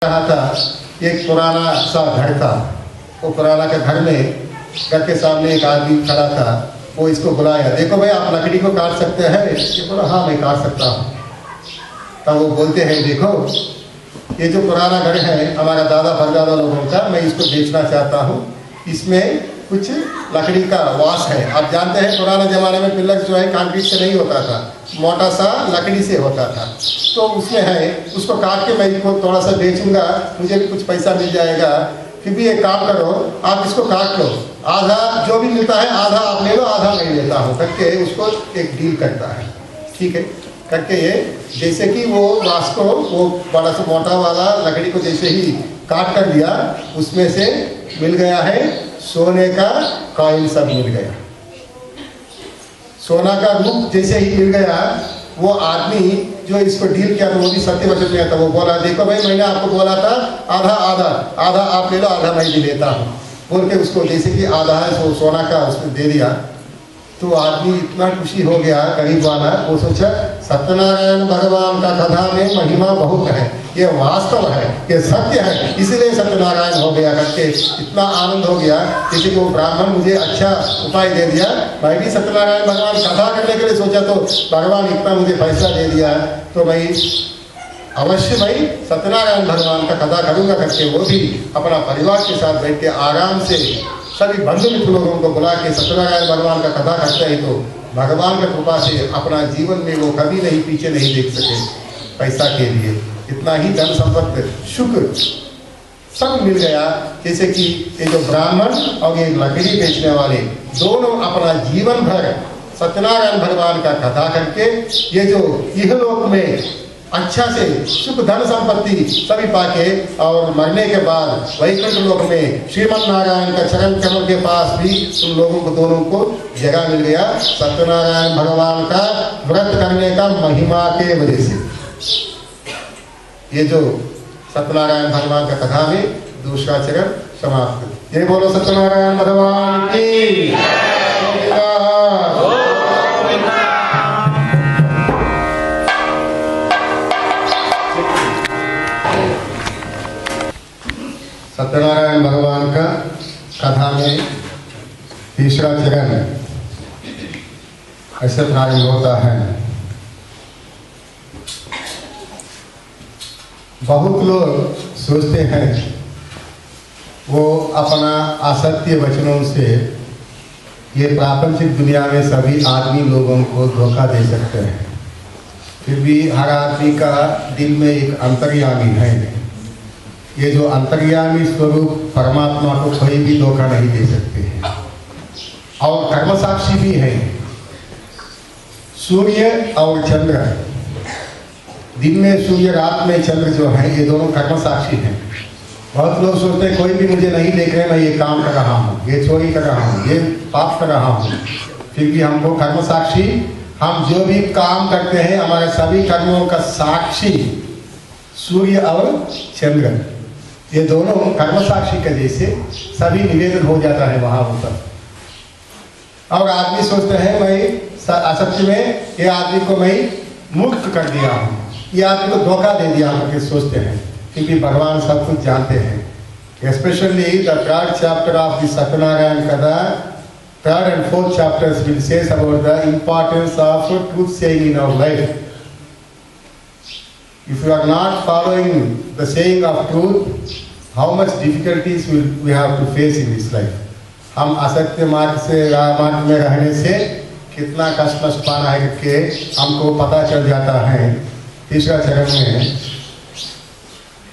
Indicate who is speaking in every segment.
Speaker 1: रहा था। एक पुराना सा घर था। वो पुराना के घर में घर के सामने एक आदमी खड़ा था। वो इसको बुलाया, देखो भाई आप लकड़ी को काट सकते हैं? ये बोला हाँ मैं काट सकता हूँ। तब वो बोलते हैं देखो ये जो पुराना घर है हमारा दादा परदादा लोगों का, मैं इसको बेचना चाहता हूँ। इसमें कुछ लकड़ी का वास है। आप जानते हैं पुराने ज़माने में पिलर जो है कंक्रीट से नहीं होता था, मोटा सा लकड़ी से होता था। तो उसमें है, उसको काट के मैं इसको थोड़ा सा बेचूंगा, मुझे भी कुछ पैसा मिल जाएगा। फिर भी एक काम करो, आप इसको काट लो, आधा जो भी मिलता है आधा आप ले लो, आधा मैं लेता हूँ करके उसको एक डील करता है। ठीक है करके ये जैसे कि वो वास को वो बड़ा सा मोटा वाला लकड़ी को जैसे ही काट कर दिया, उसमें से मिल गया है सोने का कॉइन, सब मिल गया। सोना का रूप जैसे ही मिल गया, वो आदमी जो इसको डील किया था वो भी सत्य वचन में था। वो बोला देखो भाई मैंने आपको बोला था आधा आधा, आधा आप ले लो, आधा मैं भी लेता हूँ बोल के उसको जैसे कि आधा है वो सोना का उसको दे दिया। तो आदमी इतना खुशी हो गया गरीब वाला, वो सोचा सत्यनारायण भगवान का कथा में महिमा बहुत है, ये वास्तव है, ये सत्य है, इसलिए सत्यनारायण हो गया करके इतना आनंद हो गया। जैसे कि वो ब्राह्मण मुझे अच्छा उपाय दे दिया, मैं भी सत्यनारायण भगवान कथा करने के लिए सोचा तो भगवान इतना मुझे पैसा दे दिया, तो मैं अवश्य भाई सत्यनारायण भगवान का कथा करूँगा करके वो भी अपना परिवार के साथ बैठ के आराम से सभी बंधु मित्र लोगों को बुला के सत्यनारायण भगवान का कथा करते हैं। तो भगवान की कृपा से अपना जीवन में वो कभी नहीं पीछे नहीं देख सके पैसा के लिए। इतना ही धन संपत्ति शुक्र सब मिल गया। जैसे कि ये जो ब्राह्मण और ये लकड़ी बेचने वाले दोनों अपना जीवन भर सत्यनारायण भगवान का कथा करके ये जो इहलोक में अच्छा से सुख धन संपत्ति सभी पाके और मरने के बाद वैकुंठ लोक में श्रीमन नारायण का चरण कमल के पास भी उन लोगों को दोनों को जगह मिल गया सत्यनारायण भगवान का व्रत करने का महिमा के वजह से। ये जो सत्यनारायण भगवान का कथा में दूसरा चरण समाप्त। ये बोलो सत्यनारायण भगवान की। सत्यनारायण भगवान का कथा में तीसरा चरण ऐसे प्रारंभ होता है। बहुत लोग सोचते हैं वो अपना असत्य वचनों से ये प्रापंचिक दुनिया में सभी आदमी लोगों को धोखा दे सकते हैं। फिर भी हर आदमी का दिल में एक अंतर्यामी है। ये जो अंतर्यामी स्वरूप परमात्मा को कोई भी धोखा नहीं दे सकते हैं और कर्म साक्षी भी है। सूर्य और चंद्र, दिन में सूर्य रात में चंद्र जो है ये दोनों कर्म साक्षी हैं। बहुत लोग सोचते हैं कोई भी मुझे नहीं देख रहे, मैं ये काम कर रहा हूँ, ये चोरी कर रहा हूँ, ये पाप कर रहा हूँ, फिर भी हमको कर्म साक्षी, हम जो भी काम करते हैं हमारे सभी कर्मों का साक्षी सूर्य और चंद्र, ये दोनों कर्म साक्षी के जैसे सभी निवेदन हो जाता है वहां ऊपर। और आदमी सोचते हैं मैं असत्य में ये आदमी को मैं मुक्त कर दिया हूँ, ये आदमी को धोखा दे दिया हूँ करके सोचते हैं। क्योंकि भगवान सब कुछ जानते हैं। Specially the third chapter of the Satyanarayan कथा, third and fourth chapters will say about the importance of truth saying in our life. If you are not following the saying of truth, how much difficulties will we have to face in this life? हम असत्य मार्ग से मार्ग में रहने से कितना कष्ट नष्ट पाना है कि हमको पता चल जाता है। तीसरा चरण में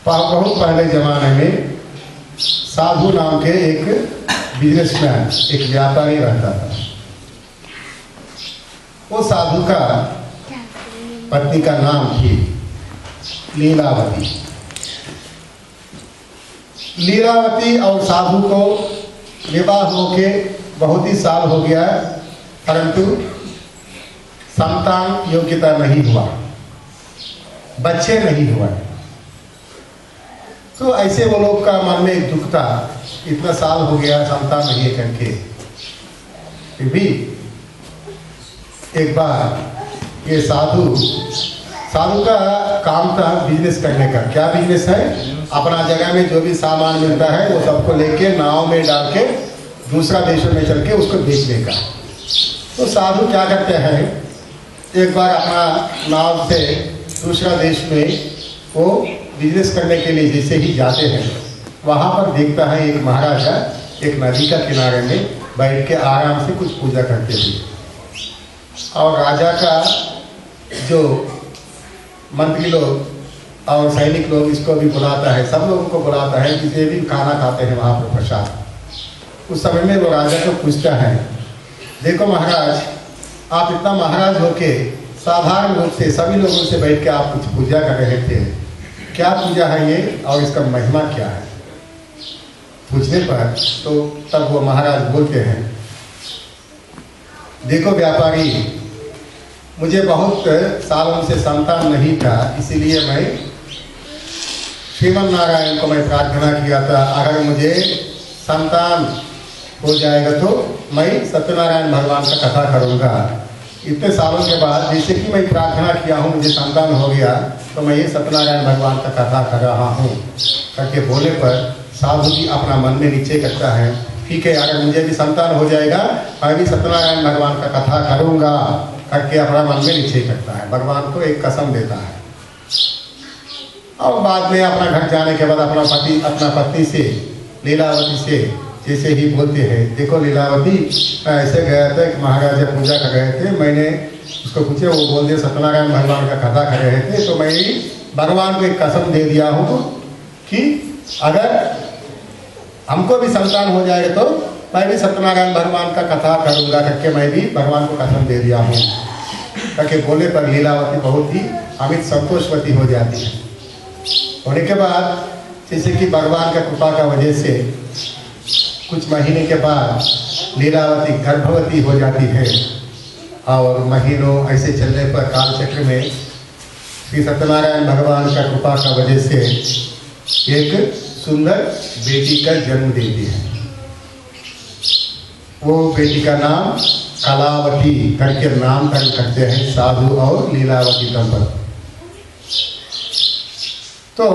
Speaker 1: बहुत पहले जमाने में साधु नाम के एक बिजनेसमैन, एक व्यापारी रहता था। वो साधु का पत्नी का नाम थी लीलावती। लीलावती और साधु को विवाह होके बहुत ही साल हो गया, परंतु संतान योग्यता नहीं हुआ, बच्चे नहीं हुआ। तो ऐसे वो लोग का मन में एक दुख था, इतना साल हो गया संतान नहीं है करके। फिर भी एक बार ये साधु का काम था बिजनेस करने का। क्या बिजनेस है? अपना जगह में जो भी सामान मिलता है वो सबको लेके नाव में डाल के दूसरा देशों में चल के उसको बेचने का। तो साधु क्या करते हैं, एक बार अपना नाव से दूसरा देश में वो बिजनेस करने के लिए जैसे ही जाते हैं, वहाँ पर देखता है एक महाराजा एक नदी का किनारे में बैठ के आराम से कुछ पूजा करते थे। और राजा का जो मंत्री लोग और सैनिक लोग इसको भी बुलाता है, सब लोगों को बुलाता है, जिसे भी खाना खाते हैं वहाँ पर प्रसाद। उस समय में वो राजा को पूछता है, देखो महाराज, आप इतना महाराज होके साधारण रूप से सभी लोगों से बैठ के आप कुछ पूजा कर रहे थे, क्या पूजा है ये और इसका महिमा क्या है? पूछने पर तो तब वो महाराज बोलते हैं, देखो व्यापारी, मुझे बहुत सालों से संतान नहीं था, इसीलिए मैं श्रीमन नारायण को मैं प्रार्थना किया था, अगर मुझे संतान हो जाएगा तो मैं सत्यनारायण भगवान का कथा करूँगा। इतने सालों के बाद जैसे कि मैं प्रार्थना किया हूँ, मुझे संतान हो गया, तो मैं ये सत्यनारायण भगवान का कथा कर रहा हूँ करके बोले पर साधु भी अपना मन में नीचे करता है, ठीक है, अगर मुझे भी संतान हो जाएगा मैं भी सत्यनारायण भगवान का कथा करूँगा करके अपना मन में नीचे करता है, भगवान को एक कसम देता है। और बाद में अपना घर जाने के बाद अपना पत्नी से लीलावती से जैसे ही बोलते हैं, देखो लीलावती, मैं ऐसे गया था कि महाराजा पूजा कर रहे थे, मैंने उसको पूछे, वो बोल दिया सत्यनारायण भगवान का कथा कर रहे थे, तो मैं भगवान को एक कसम दे दिया हूँ कि अगर हमको भी संतान हो जाएगा तो मैं भी सत्यनारायण भगवान का कथा करूँगा करके मैं भी भगवान को कसम दे दिया हूँ करके बोले पर लीलावती बहुत ही अमित संतोषवती हो जाती है। होने के बाद जैसे कि भगवान का कृपा का वजह से कुछ महीने के बाद लीलावती गर्भवती हो जाती है और महीनों ऐसे चलने पर कालचक्र में श्री सत्यनारायण भगवान का कृपा का वजह से एक सुंदर बेटी का जन्म देती है। वो बेटी का नाम कलावती करके नामकरण करते हैं साधु और लीलावती दंपति। तो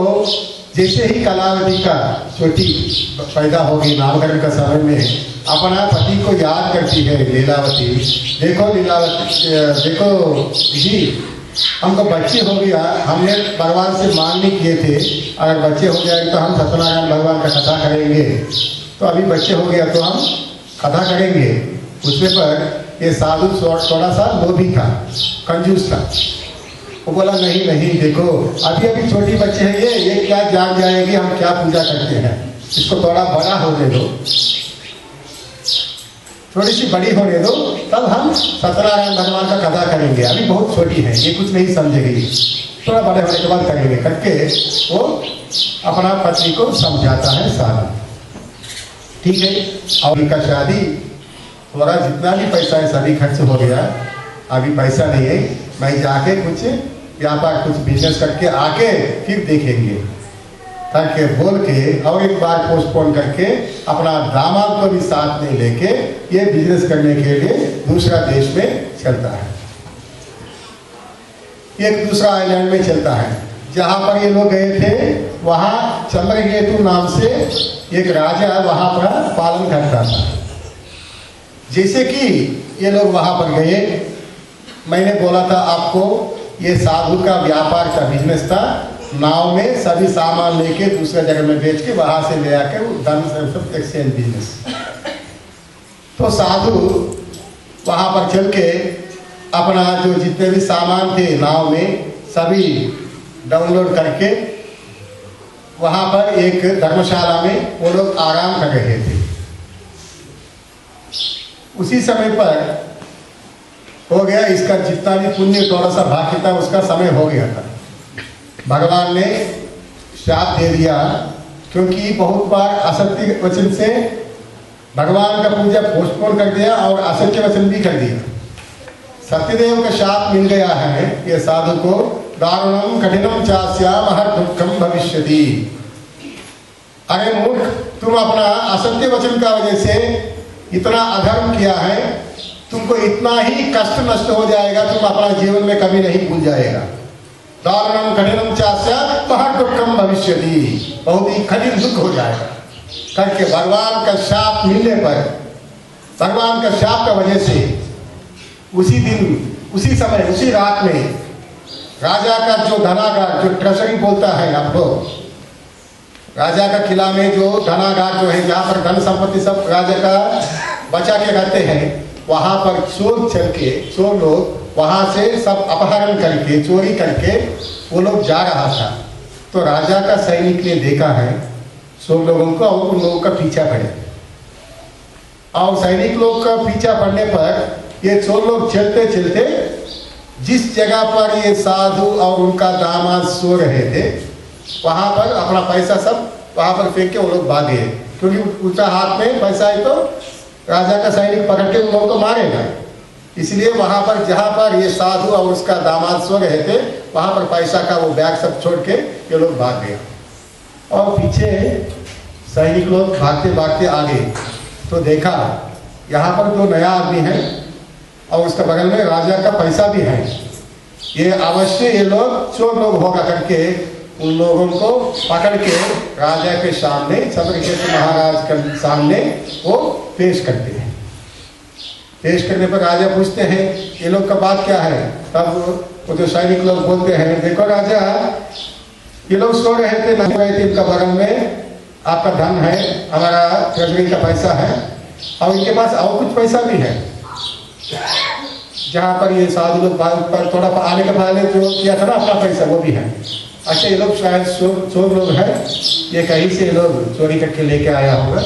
Speaker 1: जैसे ही कलावती का छोटी पैदा होगी, नामकरण का समय में अपना पति को याद करती है लीलावती, देखो लीलावती, देखो जी, हमको बच्चे हो गया, हमने भगवान से मांगने किए थे, अगर बच्चे हो जाएंगे तो हम सत्यनारायण भगवान का कथा करेंगे, तो अभी बच्चे हो गया तो हम कथा करेंगे। उसमें पर ये साधु थोड़ा सा लोभी था, कंजूस था, वो बोला नहीं नहीं, देखो अभी अभी छोटी बच्चे हैं, ये क्या जान जाएगी हम क्या पूजा करते हैं, इसको थोड़ा बड़ा होने दो, थोड़ी सी बड़ी होने दो, तब हम सत्यनारायण भगवान का कथा करेंगे, अभी बहुत छोटी है, ये कुछ नहीं समझेगी, थोड़ा बड़े होने के बाद करेंगे करके वो अपना पत्नी को समझाता है साधु। ठीक है, और उनका शादी थोड़ा जितना भी पैसा है सभी खर्च हो गया, अभी पैसा नहीं है, मैं जाके कुछ व्यापार कुछ बिजनेस करके आके फिर देखेंगे करके बोल के और एक बार पोस्टपोन करके अपना दामाद को भी साथ में लेके ये बिजनेस करने के लिए दूसरा देश में चलता है। एक दूसरा आइलैंड में चलता है, जहाँ पर ये लोग गए थे वहाँ चंद्रकेतु नाम से एक राजा वहाँ पर पालन करता था। जैसे कि ये लोग वहाँ पर गए, मैंने बोला था आपको ये साधु का व्यापार का बिजनेस था, नाव में सभी सामान लेके दूसरे जगह में बेच के वहाँ से ले आके वो धन से एक्सचेंज बिजनेस। तो साधु वहाँ पर चल के अपना जो जितने भी सामान थे नाव में सभी डाउनलोड करके वहाँ पर एक धर्मशाला में वो लोग आराम कर रहे थे। उसी समय पर हो गया इसका जितना भी पुण्य थोड़ा सा बाकी था उसका समय हो गया था। भगवान ने श्राप दे दिया, क्योंकि बहुत बार असत्य वचन से भगवान का पूजा पोस्टपोन कर दिया और असत्य वचन भी कर दिया। सत्यदेव का शाप मिल गया है ये साधु को, दारुणम कठिनम चास्या महत् दुःखम भविष्यति। अरे मूर्ख, तुम अपना असत्य वचन का वजह से इतना अधर्म किया है, तुमको इतना ही कष्ट नष्ट हो जाएगा, तुम अपना जीवन में कभी नहीं भूल जाएगा। दारुणम कठिनम चास्य महादुखम भविष्यति, बहुत ही कठिन दुख हो जाएगा करके भगवान का शाप मिलने पर, भगवान का शाप का वजह से उसी दिन, उसी समय, उसी रात में राजा का जो धनागार, जो ट्रेजरी बोलता है आपको, राजा का किला में जो धनागार जो है, जहाँ पर धन संपत्ति सब राजा का बचा के रहते हैं, वहाँ पर चोर चल के, चोर लोग वहाँ से सब अपहरण करके, चोरी करके वो लोग जा रहा था। तो राजा का सैनिक ने देखा है चोर लोगों को और उन लोगों का पीछा पड़े, और सैनिक लोग का पीछा पड़ने पर ये चोर लोग चलते चलते जिस जगह पर ये साधु और उनका दामाद सो रहे थे, वहाँ पर अपना पैसा सब वहाँ पर फेंक के वो लोग भागे, क्योंकि उसका हाथ में पैसा है तो राजा का सैनिक पकड़ के उन लोगों को मारेगा। इसलिए वहाँ पर जहाँ पर ये साधु और उसका दामाद सो रहे थे, वहाँ पर पैसा का वो बैग सब छोड़ के ये लोग भाग गए। और पीछे सैनिक लोग भागते भागते आगे तो देखा यहाँ पर जो नया आदमी है और उसके बगल में राजा का पैसा भी है, ये अवश्य ये लोग चोर लोग होगा करके उन लोगों को पकड़ के राजा के सामने, चंद्रकेतु महाराज के सामने वो पेश करते हैं। पेश करने पर राजा पूछते हैं ये लोग का बात क्या है। तब वो जो सैनिक लोग बोलते हैं, देखो राजा, ये लोग सो रहे थे, नहीं रहे थे, इनका बगल में आपका धन है, हमारा ट्रेजरी का पैसा है, और इनके पास और कुछ पैसा भी है। जहाँ पर ये साधु लोग पर थोड़ा आने के पहले जो किया था ना अपना पैसा, वो भी है। अच्छा, ये लोग शायद चोर लोग हैं, ये कहीं से ये लोग चोरी करके लेके आया होगा,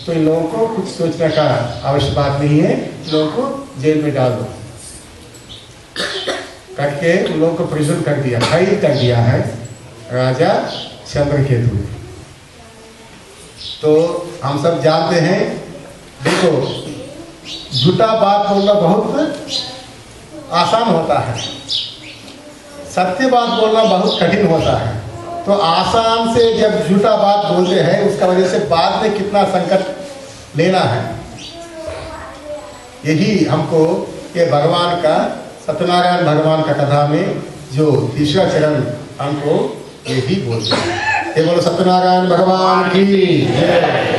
Speaker 1: तो इन लोगों को कुछ सोचने का आवश्यक बात नहीं है, इन लोगों को जेल में डाल दो करके उन लोगों को प्रिजन कर दिया, कैद कर दिया है राजा चंद्रकेतु। तो हम सब जानते हैं, देखो झूठा बात बोलना बहुत आसान होता है, सत्य बात बोलना बहुत कठिन होता है। तो आसान से जब झूठा बात बोलते हैं, उसका वजह से बाद में कितना संकट लेना है, यही हमको ये भगवान का, सत्यनारायण भगवान का कथा में जो तीसरा चरण हमको यही बोलते हैं। ये बोलो सत्यनारायण भगवान की जय।